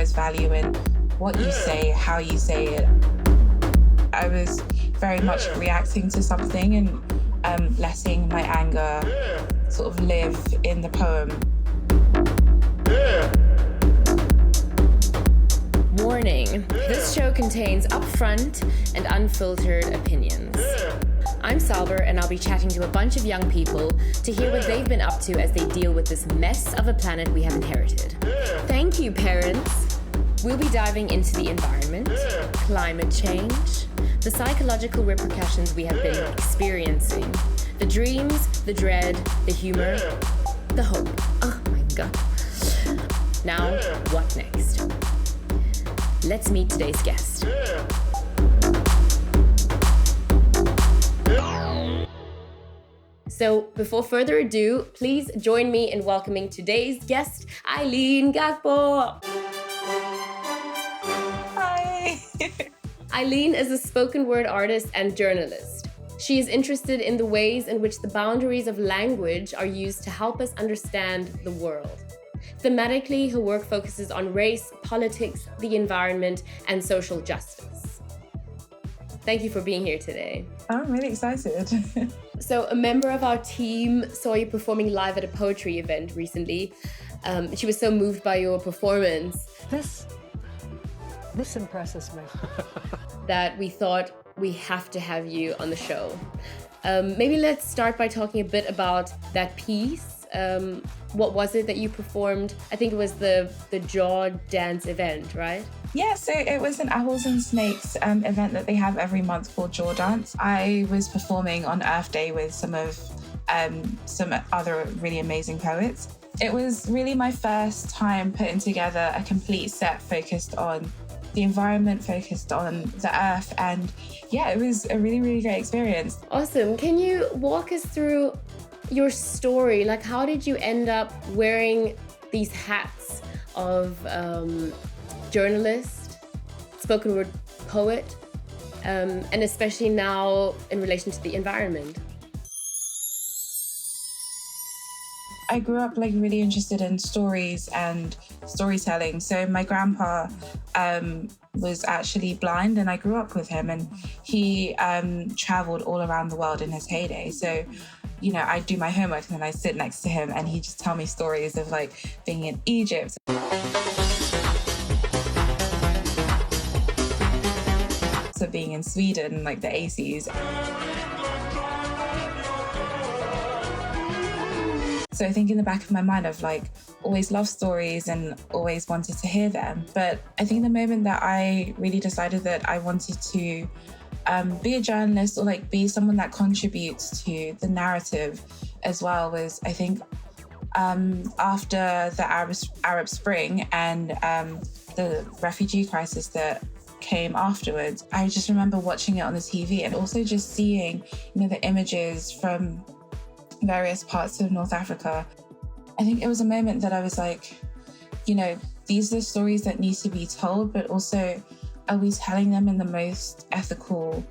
is value in what you say, how you say it. I was very much reacting to something and letting my anger sort of live in the poem. Warning, this show contains upfront and unfiltered opinions. I'm Salber, and I'll be chatting to a bunch of young people to hear what they've been up to as they deal with this mess of a planet we have inherited. Thank you, parents. We'll be diving into the environment, climate change, the psychological repercussions we have been experiencing, the dreams, the dread, the humor, the hope. Oh my God. Now, what next? Let's meet today's guest. So, before further ado, please join me in welcoming today's guest, Eileen Gbagbo. Hi! Eileen is a spoken word artist and journalist. She is interested in the ways in which the boundaries of language are used to help us understand the world. Thematically, her work focuses on race, politics, the environment, and social justice. Thank you for being here today. I'm really excited. So a member of our team saw you performing live at a poetry event recently. She was so moved by your performance. This impresses me. That we thought we have to have you on the show. Maybe let's start by talking a bit about that piece. What was it that you performed? I think it was the jaw dance event, right? Yeah, so it was an Apples and Snakes event that they have every month called Jaw Dance. I was performing on Earth Day with some other really amazing poets. It was really my first time putting together a complete set focused on the environment, focused on the earth, and yeah, it was a really, really great experience. Awesome. Can you walk us through your story? Like, how did you end up wearing these hats of journalist, spoken word poet, and especially now in relation to the environment? I grew up really interested in stories and storytelling. So my grandpa was actually blind, and I grew up with him, and he traveled all around the world in his heyday. So, you know, I do my homework and then I sit next to him and he just tell me stories of being in Egypt. So being in Sweden, the 80s. So I think in the back of my mind, I've always loved stories and always wanted to hear them. But I think the moment that I really decided that I wanted to be a journalist or be someone that contributes to the narrative as well was, I think, after the Arab Spring and the refugee crisis that came afterwards. I just remember watching it on the TV and also just seeing, the images from various parts of North Africa. I think it was a moment that I was these are stories that need to be told, but also are we telling them in the most ethical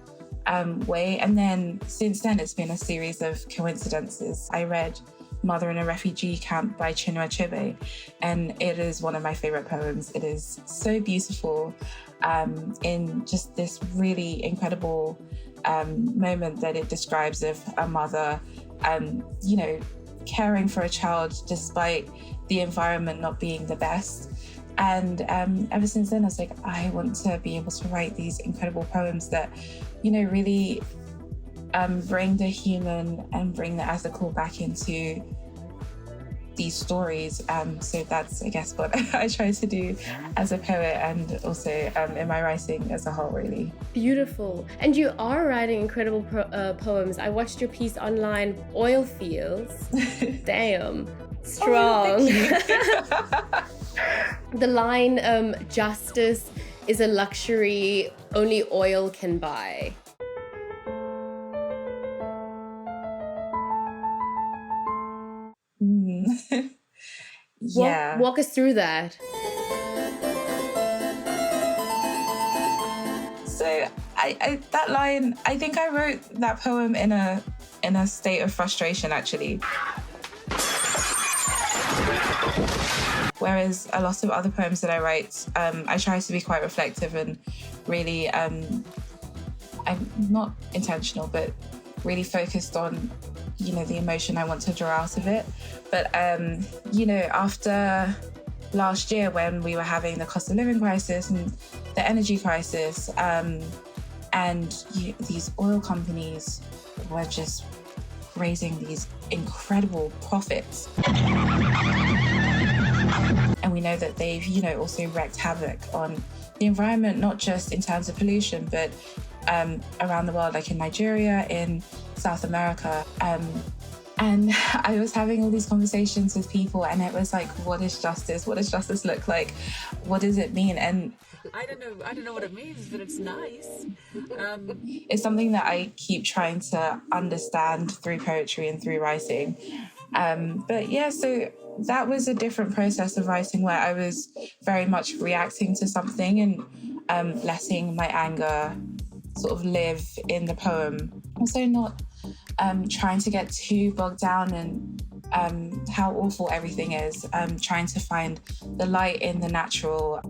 way? And then since then, it's been a series of coincidences. I read Mother in a Refugee Camp by Chinua Achebe, and it is one of my favorite poems. It is so beautiful in just this really incredible moment that it describes of a mother, caring for a child despite the environment not being the best. And ever since then, I was I want to be able to write these incredible poems that, really bring the human and bring the ethical back into these stories. So that's, I guess, what I try to do as a poet and also in my writing as a whole, really. Beautiful. And you are writing incredible poems. I watched your piece online, Oil Fields. Damn. Strong. Oh, thank you. The line, justice is a luxury only oil can buy. Yeah. Walk us through that. So that line, I think I wrote that poem in a state of frustration, actually. Whereas a lot of other poems that I write, I try to be quite reflective and really, I'm not intentional, but really focused on, the emotion I want to draw out of it. But, after last year when we were having the cost of living crisis and the energy crisis, these oil companies were just raising these incredible profits. And we know that they've, also wreaked havoc on the environment, not just in terms of pollution, but around the world, like in Nigeria, in South America. And I was having all these conversations with people, and it was like, what is justice? What does justice look like? What does it mean? And I don't know what it means, but it's nice. It's something that I keep trying to understand through poetry and through writing. So that was a different process of writing, where I was very much reacting to something and letting my anger sort of live in the poem. Also not trying to get too bogged down in how awful everything is, trying to find the light in the natural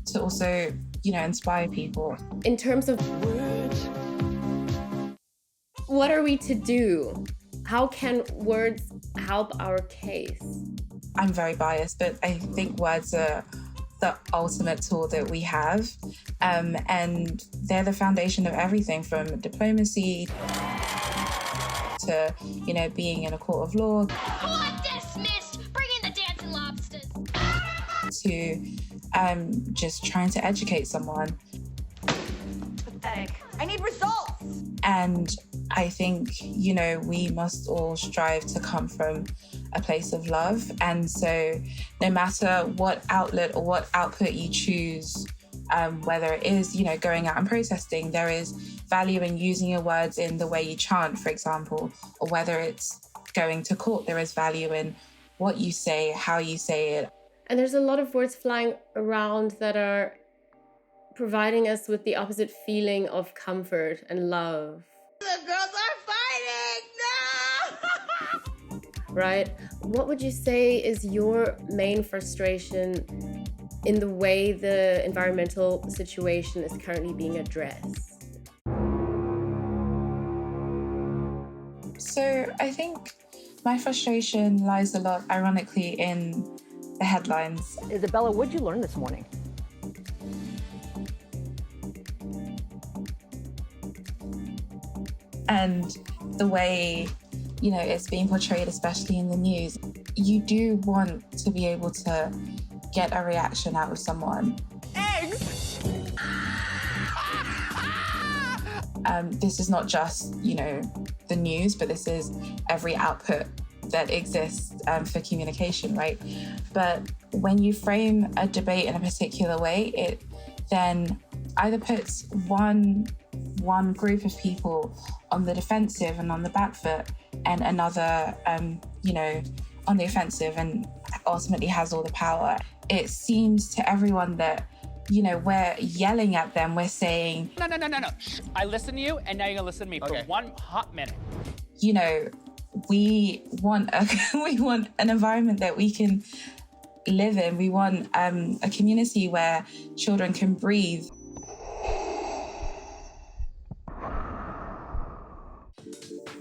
to also, inspire people. In terms of words, what are we to do? How can words help our case? I'm very biased, but I think words are the ultimate tool that we have. And they're the foundation of everything, from diplomacy to, being in a court of law. Court dismissed! Bring in the dancing lobsters! To just trying to educate someone. Pathetic. I need results! And I think, we must all strive to come from a place of love. And so no matter what outlet or what output you choose, whether it is, going out and protesting, there is value in using your words in the way you chant, for example, or whether it's going to court, there is value in what you say, how you say it. And there's a lot of words flying around that are providing us with the opposite feeling of comfort and love. The girls are fighting! No! Right? What would you say is your main frustration in the way the environmental situation is currently being addressed? So I think my frustration lies a lot, ironically, in the headlines. Isabella, what did you learn this morning? And the way, it's being portrayed, especially in the news. You do want to be able to get a reaction out of someone. Eggs! This is not just, the news, but this is every output that exists for communication, right? But when you frame a debate in a particular way, it then either puts one group of people on the defensive and on the back foot, and another, on the offensive, and ultimately has all the power. It seems to everyone that, we're yelling at them, we're saying... No. Shh. I listen to you, and now you're gonna listen to me for one hot minute. We want an environment that we can live in. We want a community where children can breathe.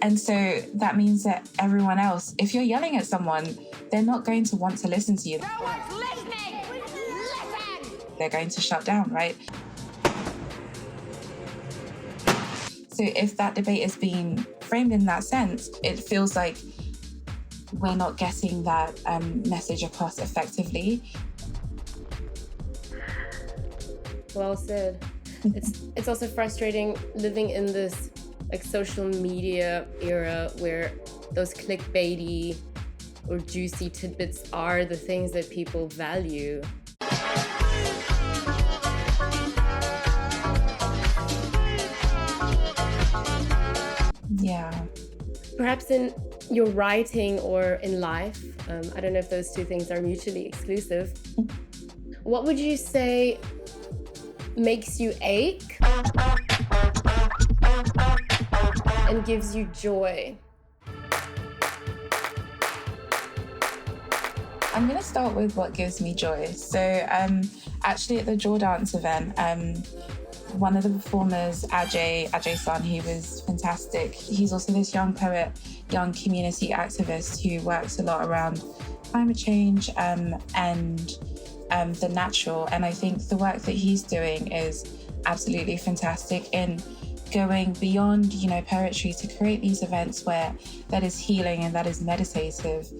And so that means that everyone else, if you're yelling at someone, they're not going to want to listen to you. No one's listening! Listen! They're going to shut down, right? So if that debate is being framed in that sense, it feels like we're not getting that message across effectively. Well said. It's also frustrating living in this social media era where those clickbaity or juicy tidbits are the things that people value. Yeah. Perhaps in your writing or in life, I don't know if those two things are mutually exclusive. What would you say makes you ache and gives you joy? I'm going to start with what gives me joy. So actually at the Jaw Dance event, one of the performers, Ajay-san, he was fantastic. He's also this young poet, young community activist who works a lot around climate change and the natural. And I think the work that he's doing is absolutely fantastic in going beyond, poetry to create these events where that is healing and that is meditative.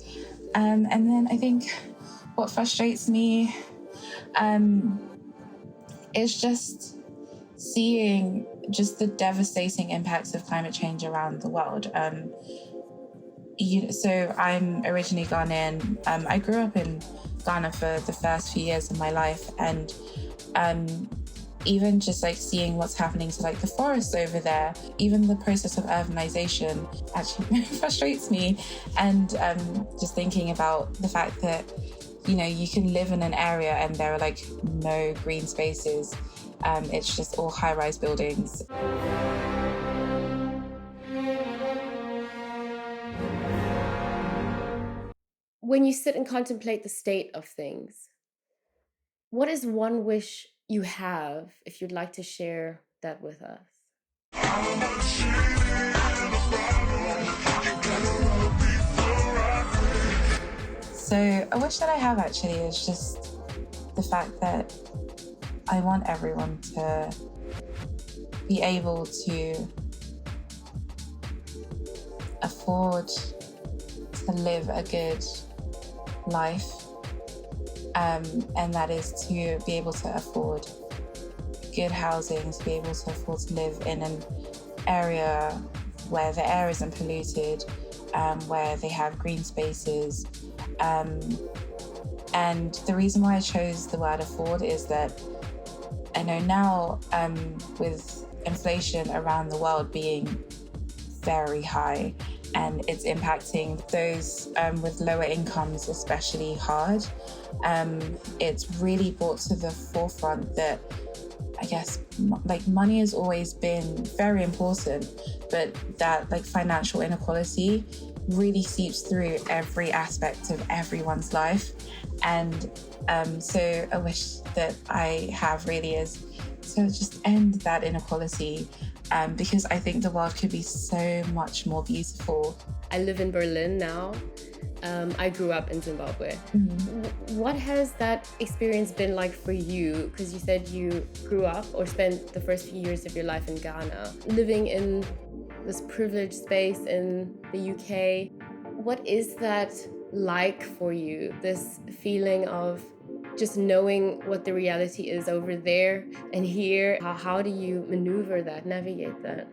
And then I think what frustrates me is just seeing just the devastating impacts of climate change around the world. So I'm originally Ghanaian. I grew up in Ghana for the first few years of my life, and even just seeing what's happening to the forests over there, even the process of urbanization actually frustrates me. And just thinking about the fact that, you can live in an area and there are no green spaces. It's just all high-rise buildings. When you sit and contemplate the state of things, what is one wish you have, if you'd like to share that with us? So a wish that I have actually is just the fact that I want everyone to be able to afford to live a good life, and that is to be able to afford good housing, to be able to afford to live in an area where the air isn't polluted, where they have green spaces. And the reason why I chose the word afford is that I know now, with inflation around the world being very high, and it's impacting those with lower incomes especially hard, it's really brought to the forefront that I guess money has always been very important, but that financial inequality really seeps through every aspect of everyone's life. And so a wish that I have really is to just end that inequality, because I think the world could be so much more beautiful. I live in Berlin now. I grew up in Zimbabwe. Mm-hmm. What has that experience been like for you? Because you said you grew up or spent the first few years of your life in Ghana, living in this privileged space in the UK. What is that like for you? This feeling of just knowing what the reality is over there and here. How do you maneuver that, navigate that?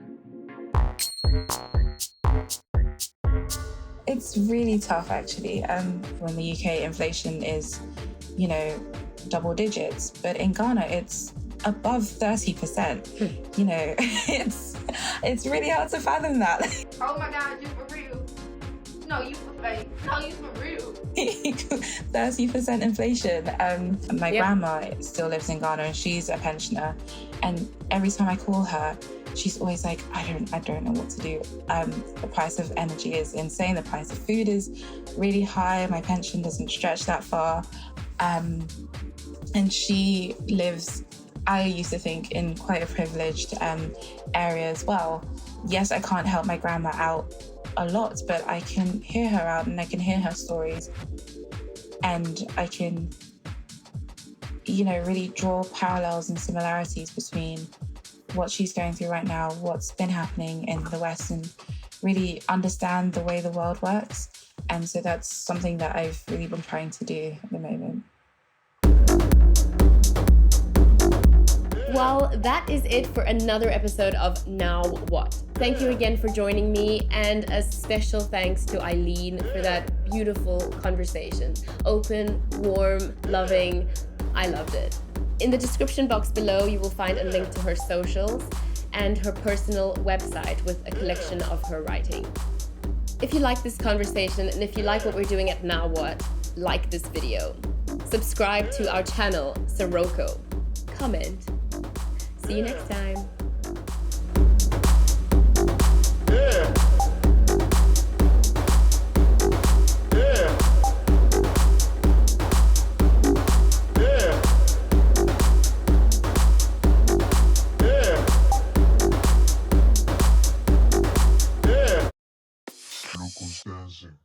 It's really tough, actually. When the UK inflation is, double digits, but in Ghana it's above 30%. It's really hard to fathom that. Oh my God, you for real? No, you for fake. No, you for real. 30% inflation. My grandma still lives in Ghana and she's a pensioner, and every time I call her, she's always like, I don't know what to do. The price of energy is insane. The price of food is really high. My pension doesn't stretch that far. And she lives, I used to think, in quite a privileged area as well. Yes, I can't help my grandma out a lot, but I can hear her out and I can hear her stories. And I can, really draw parallels and similarities between what she's going through right now, what's been happening in the West, and really understand the way the world works. And so that's something that I've really been trying to do at the moment. Well, that is it for another episode of Now What? Thank you again for joining me, and a special thanks to Eileen for that beautiful conversation. Open, warm, loving. I loved it. In the description box below, you will find a link to her socials and her personal website with a collection of her writing. If you like this conversation and if you like what we're doing at Now What, like this video. Subscribe to our channel, Sirocco. Comment. See you next time. circles dancing.